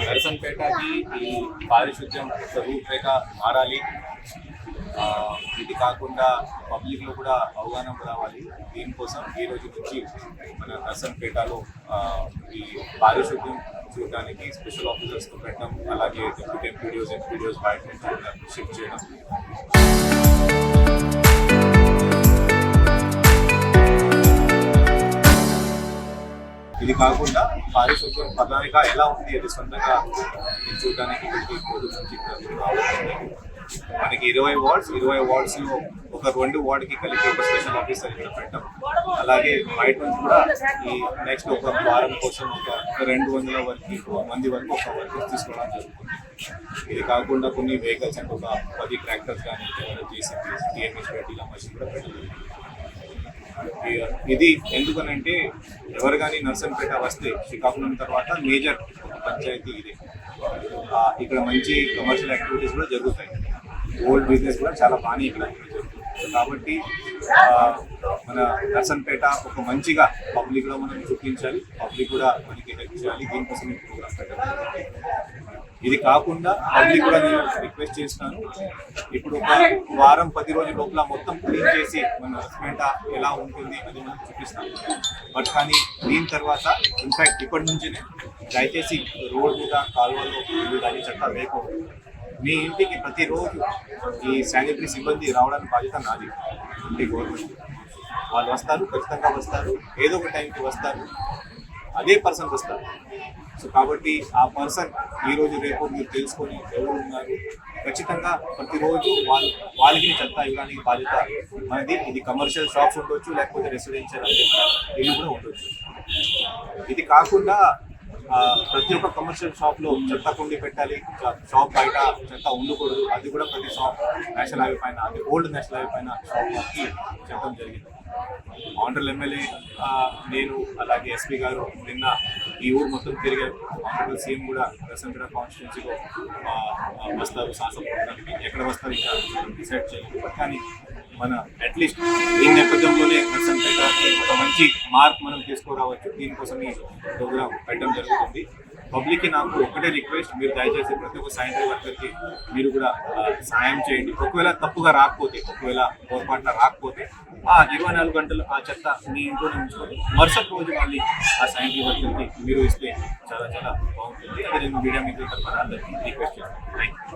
నరసంపేటకి ఈ పారిశుద్ధ్యం రూపురేఖ మారాలి. ఇది కాకుండా పబ్లిక్లో కూడా అవగాహన రావాలి. దీనికోసం ఈ రోజు నుంచి మన నరసంపేటలో ఈ పారిశుద్ధ్యం చూడడానికి స్పెషల్ ఆఫీసర్స్తో పెట్టడం, అలాగే ఎంపీడీఓస్ బయట నుంచి షిఫ్ట్ చేయడం. ఇది కాకుండా పారిశుద్ధ్యం ప్రణాళిక ఎలా ఉంది అది సొంతంగా చూడడానికి ఇక్కడికి రోజు నుంచి రావాలి. మనకి 20 వార్డ్స్లో ఒక 2 వార్డుకి కలిపి ఒక స్పెషల్ ఆఫీసర్ ఇక్కడ పెట్టాం. అలాగే బయట నుంచి కూడా ఈ నెక్స్ట్ ఒక వారం కోసం ఒక 200 మంది వరకు ఒక వర్కర్స్ తీసుకోవడం జరుగుతుంది. ఇది కాకుండా కొన్ని వెహికల్స్ అంటే ఒక 10 ట్రాక్టర్స్ కానీ జేసీబీ, టీఎంఎస్ ఇలా మషిన్ కూడా పెట్టాలి. ఇది ఎందుకనంటే ఎవరు కానీ నర్సంపేట వస్తే శ్రీకాకుళం తర్వాత మేజర్ పంచాయతీ ఇది. ఇక్కడ మంచి కమర్షియల్ యాక్టివిటీస్ కూడా జరుగుతాయి. ఓల్డ్ బిజినెస్ కూడా చాలా బాగా ఇక్కడ జరుగుతుంది. కాబట్టి మన నర్సంపేట ఒక మంచిగా పబ్లిక్లో మనం చూపించాలి, పబ్లిక్ కూడా మనకి హెల్ప్ చేయాలి. దీనికోసం ఈ ప్రోగ్రామ్ పెట్టాలి. ఇది కాకుండా పబ్లిక్ కూడా నేను రిక్వెస్ట్ చేస్తాను, ఇప్పుడు ఒక వారం 10 రోజుల లోపల మొత్తం క్లీన్ చేసి మన నర్సంపేట ఎలా ఉంటుంది అది మనం చూపిస్తాం. బట్ కానీ దీని తర్వాత ఇన్ఫ్యాక్ట్ ఇప్పటి నుంచినే దయచేసి రోడ్ మీద కాలువల్లో కానీ చట్టా వేయకూడదు. మీ ఇంటికి ప్రతిరోజు ఈ శానిటరీ సిబ్బంది రావడానికి బాధ్యత నాది. ఇంటి గవర్నమెంట్ వాళ్ళు వస్తారు, ఖచ్చితంగా వస్తారు, ఏదో ఒక టైంకి వస్తారు, అదే పర్సన్ వస్తారు. సో కాబట్టి ఆ పర్సన్ ఈరోజు రేపు మీరు తెలుసుకొని ఎవరు ఉన్నారు, ఖచ్చితంగా ప్రతిరోజు వాళ్ళకి చెత్త ఇవ్వడానికి బాధ్యత మనది. ఇది కమర్షియల్ షాప్స్ ఉండొచ్చు, లేకపోతే రెసిడెన్షియల్ ఇల్లు కూడా ఉండొచ్చు. ఇది కాకుండా ప్రతి ఒక్క కమర్షియల్ షాప్లో చెత్త కుండి పెట్టాలి. షాప్ బయట చెత్త ఉండకూడదు. అది కూడా ప్రతి షాప్ నేషనల్ హైవే పైన, అది ఓల్డ్ నేషనల్ హైవే పైన షాప్కి చెప్పడం జరిగింది. ఆనరబుల్ ఎమ్మెల్యే నేను అలాగే ఎస్పీ గారు నిన్న ఈ ఊరు మొత్తం తిరిగారు. ఆనరబుల్ సీఎం కూడా నర్సంపేట కాన్స్టిట్యున్సీలో వస్తారు. శాసనసభకి ఎక్కడ వస్తారు ఇంకా డిసైడ్ చేయలేదు. కానీ మన అట్లీస్ట్ ఈ నేపథ్యంలోనే నర్సంపేటకి ఒక మంచి మార్క్ మనం తీసుకురావచ్చు. దీనికోసం ఈ ప్రోగ్రాం పెట్టడం జరుగుతుంది. పబ్లిక్కి నాకు ఒకటే రిక్వెస్ట్, మీరు దయచేసి ప్రతి ఒక్క శానిటరీ వర్కర్కి మీరు కూడా సాయం చేయండి. ఒకవేళ తప్పుగా రాకపోతే, ఒకవేళ పొరపాటున రాకపోతే 24 గంటలు ఆ చెత్త మీ ఇంట్లోనే ఉంచుకొని మరుసటి రోజు మళ్ళీ ఆ శానిటరీ వర్కర్కి మీరు ఇస్తే చాలా చాలా బాగుంటుంది. అదే నేను మీడియా మీకు అందరికీ రిక్వెస్ట్ చేస్తాను. Thank you.